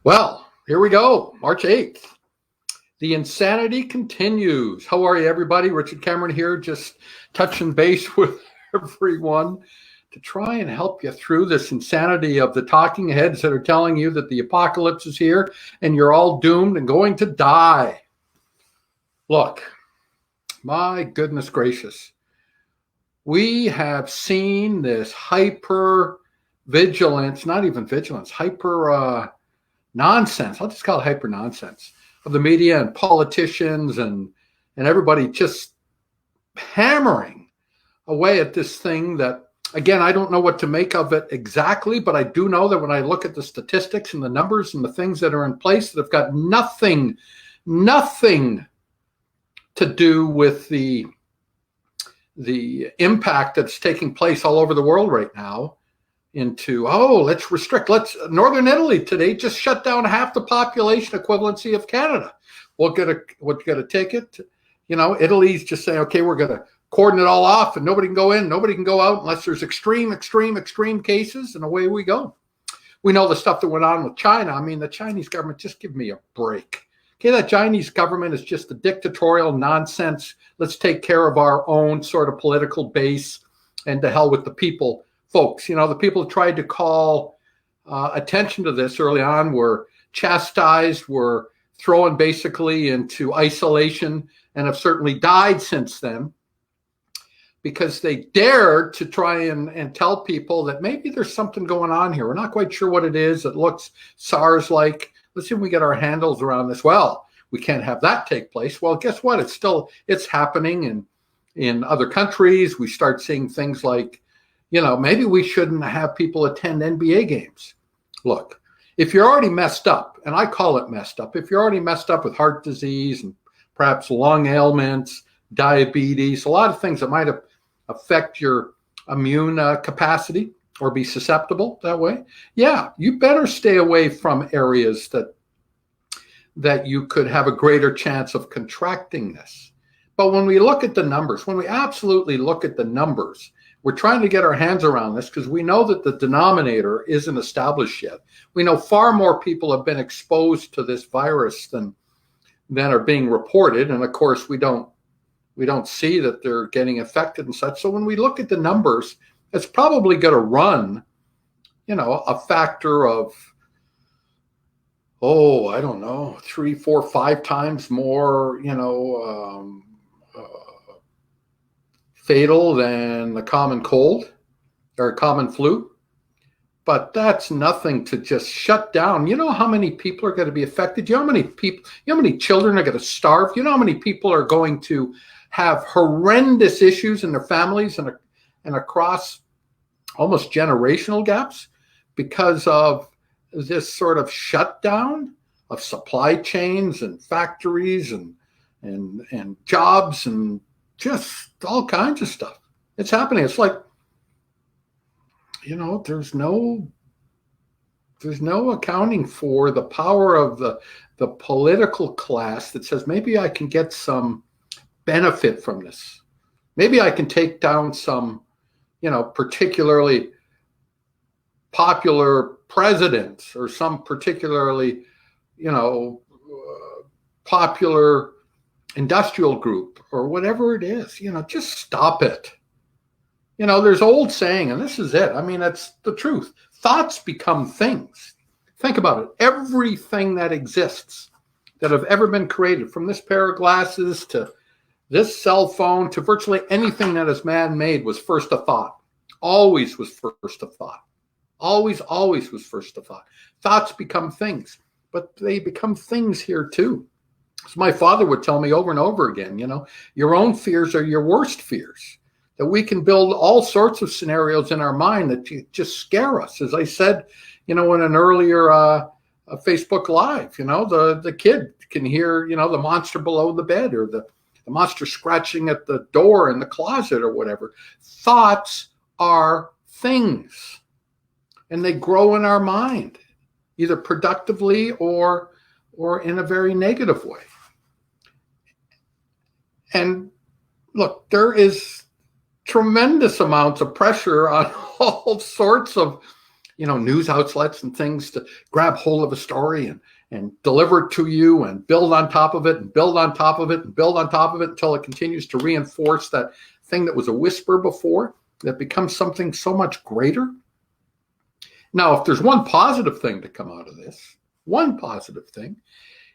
Well, here we go, March 8th. The insanity continues. How are you, everybody? Richard Cameron here, just touching base with everyone to try and help you through this insanity of the talking heads that are telling you that the apocalypse is here and you're all doomed and going to die. Look, my goodness gracious. We have seen this hyper vigilance, not even vigilance, hyper nonsense. I'll just call it hyper nonsense of the media and politicians and everybody just hammering away at this thing that, again, I don't know what to make of it exactly, but I do know that when I look at the statistics and the numbers and the things that are in place that have got nothing to do with the impact that's taking place all over the world right now into, let's restrict. Northern Italy today just shut down half the population equivalency of Canada. We'll get a ticket. Italy's just saying, okay, we're going to cordon it all off and nobody can go in, nobody can go out unless there's extreme cases, and away we go. We know the stuff that went on with China. I mean, the Chinese government, just give me a break. Okay, that Chinese government is just a dictatorial nonsense. Let's take care of our own sort of political base and to hell with the people. Folks, the people who tried to call attention to this early on were chastised, were thrown basically into isolation, and have certainly died since then because they dared to try and tell people that maybe there's something going on here. We're not quite sure what it is. It looks SARS-like. Let's see if we get our handles around this. Well, we can't have that take place. Well, guess what? It's happening in other countries. We start seeing things like, maybe we shouldn't have people attend NBA games. Look, if you're already messed up, and I call it messed up, if you're already messed up with heart disease and perhaps lung ailments, diabetes, a lot of things that might affect your immune capacity or be susceptible that way, yeah, you better stay away from areas that you could have a greater chance of contracting this. But when we look at the numbers, when we absolutely look at the numbers, we're trying to get our hands around this because we know that the denominator isn't established yet. We know far more people have been exposed to this virus than are being reported. And of course, we don't see that they're getting affected and such. So when we look at the numbers, it's probably going to run, a factor of, I don't know, 3, 4, 5 times more, fatal than the common cold or common flu. But that's nothing to just shut down. You know how many people are going to be affected? You know how many children are going to starve? You know how many people are going to have horrendous issues in their families and across almost generational gaps because of this sort of shutdown of supply chains and factories and jobs and just all kinds of stuff. It's happening. It's like, there's no accounting for the power of the political class that says maybe I can get some benefit from this. Maybe I can take down some, particularly popular presidents or some particularly, popular industrial group or whatever it is. Just stop it. There's old saying, and this is it. I mean, that's the truth. Thoughts become things. Think about it. Everything that exists that have ever been created, from this pair of glasses to this cell phone to virtually anything that is man-made, was first a thought. Always was first a thought. Always was first a thought. Thoughts become things, but they become things here too. So my father would tell me over and over again, your own fears are your worst fears. That we can build all sorts of scenarios in our mind that just scare us. As I said, in an earlier Facebook Live, the kid can hear, the monster below the bed or the monster scratching at the door in the closet or whatever. Thoughts are things, and they grow in our mind, either productively or in a very negative way. And look, there is tremendous amounts of pressure on all sorts of news outlets and things to grab hold of a story and deliver it to you and build on top of it and build on top of it and build on top of it until it continues to reinforce that thing that was a whisper before, that becomes something so much greater. Now, if there's one positive thing to come out of this, one positive thing,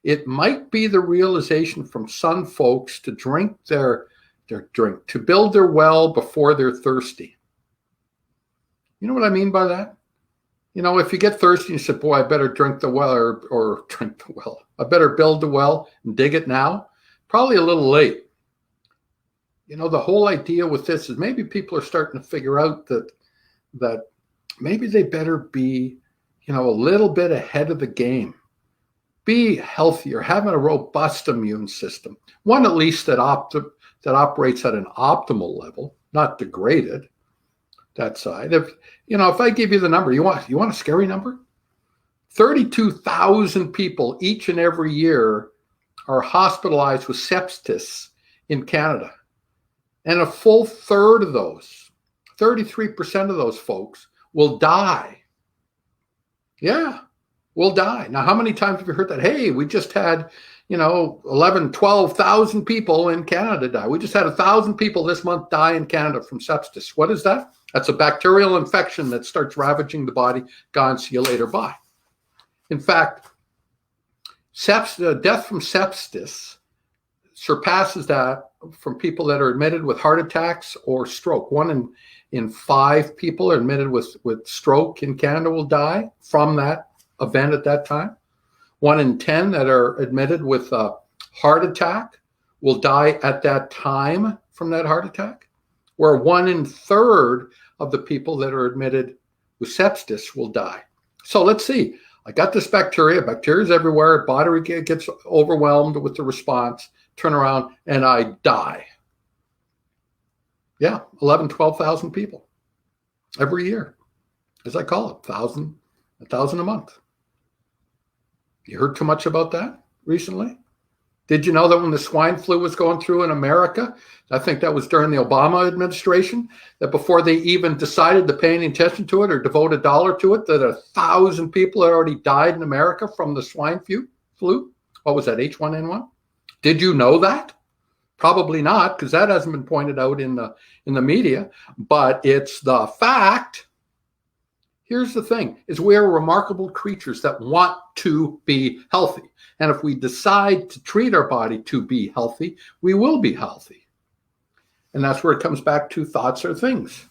it might be the realization from some folks to drink their drink, to build their well before they're thirsty. You know what I mean by that? If you get thirsty and you say, boy, I better drink the well or drink the well. I better build the well and dig it now. Probably a little late. The whole idea with this is maybe people are starting to figure out that maybe they better be, a little bit ahead of the game. Be healthier, having a robust immune system. One at least that operates at an optimal level, not degraded. That side. If I give you the number, you want a scary number? 32,000 people each and every year are hospitalized with sepsis in Canada. And a full third of those, 33% of those folks, will die. Yeah, will die. Now, how many times have you heard that? Hey, we just had 11, 12,000 people in Canada die. We just had 1,000 people this month die in Canada from sepsis. What is that? That's a bacterial infection that starts ravaging the body. Gone, see you later, bye. In fact, death from sepsis surpasses that from people that are admitted with heart attacks or stroke. 1 in 5 people are admitted with stroke in Canada will die from that event at that time. 1 in 10 that are admitted with a heart attack will die at that time from that heart attack, where 1 in 3 of the people that are admitted with sepsis will die. So let's see. I got this bacteria. Bacteria's everywhere. Body gets overwhelmed with the response. Turn around and I die. Yeah, 11, 12,000 people every year. As I call it, 1,000 a month. You heard too much about that recently? Did you know that when the swine flu was going through in America, I think that was during the Obama administration, that before they even decided to pay any attention to it or devote $1 to it, that 1,000 people had already died in America from the swine flu? What was that, H1N1? Did you know that? Probably not, because that hasn't been pointed out in the media, but it's the fact. Here's the thing, is we are remarkable creatures that want to be healthy. And if we decide to treat our body to be healthy, we will be healthy. And that's where it comes back to thoughts are things.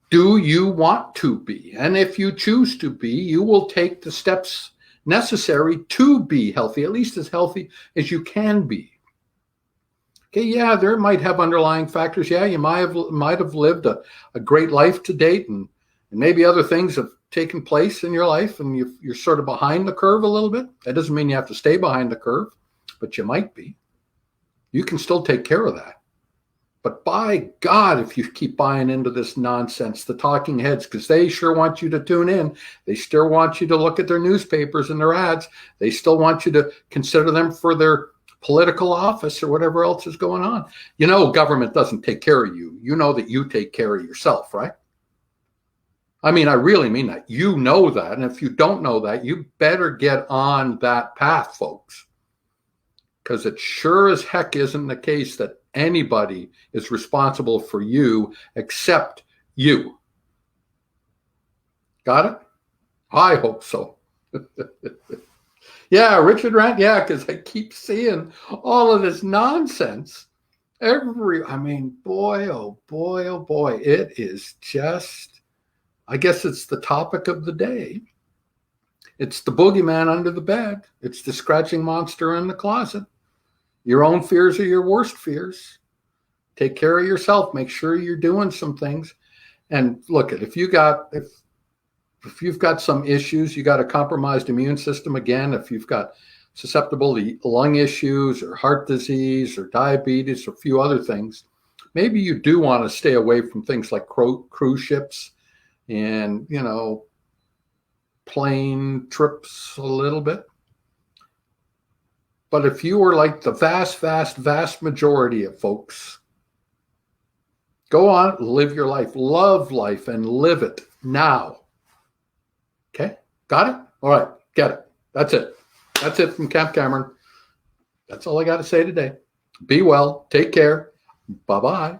Do you want to be? And if you choose to be, you will take the steps necessary to be healthy, at least as healthy as you can be. Okay, yeah, there might have underlying factors. Yeah, you might have lived a great life to date, and maybe other things have taken place in your life and you're sort of behind the curve a little bit. That doesn't mean you have to stay behind the curve, but you might be. You can still take care of that. But by God, if you keep buying into this nonsense, the talking heads, because they sure want you to tune in. They still want you to look at their newspapers and their ads. They still want you to consider them for their political office or whatever else is going on. Government doesn't take care of you. You know that you take care of yourself, right? I mean, I really mean that. You know that. And if you don't know that, you better get on that path, folks. Because it sure as heck isn't the case that anybody is responsible for you except you. Got it? I hope so. Yeah, Richard Rant, yeah, because I keep seeing all of this nonsense. Boy, oh boy, oh boy. It is just... I guess it's the topic of the day. It's the boogeyman under the bed. It's the scratching monster in the closet. Your own fears are your worst fears. Take care of yourself. Make sure you're doing some things. And look, if you've got some issues, you got a compromised immune system again, if you've got susceptible to lung issues or heart disease or diabetes or a few other things, maybe you do want to stay away from things like cruise ships and, plane trips a little bit. But if you were like the vast majority of folks, go on, live your life, love life, and live it now. Okay, got it? All right, get it. That's it. That's it from Camp Cameron. That's all I got to say today. Be well. Take care. Bye-bye.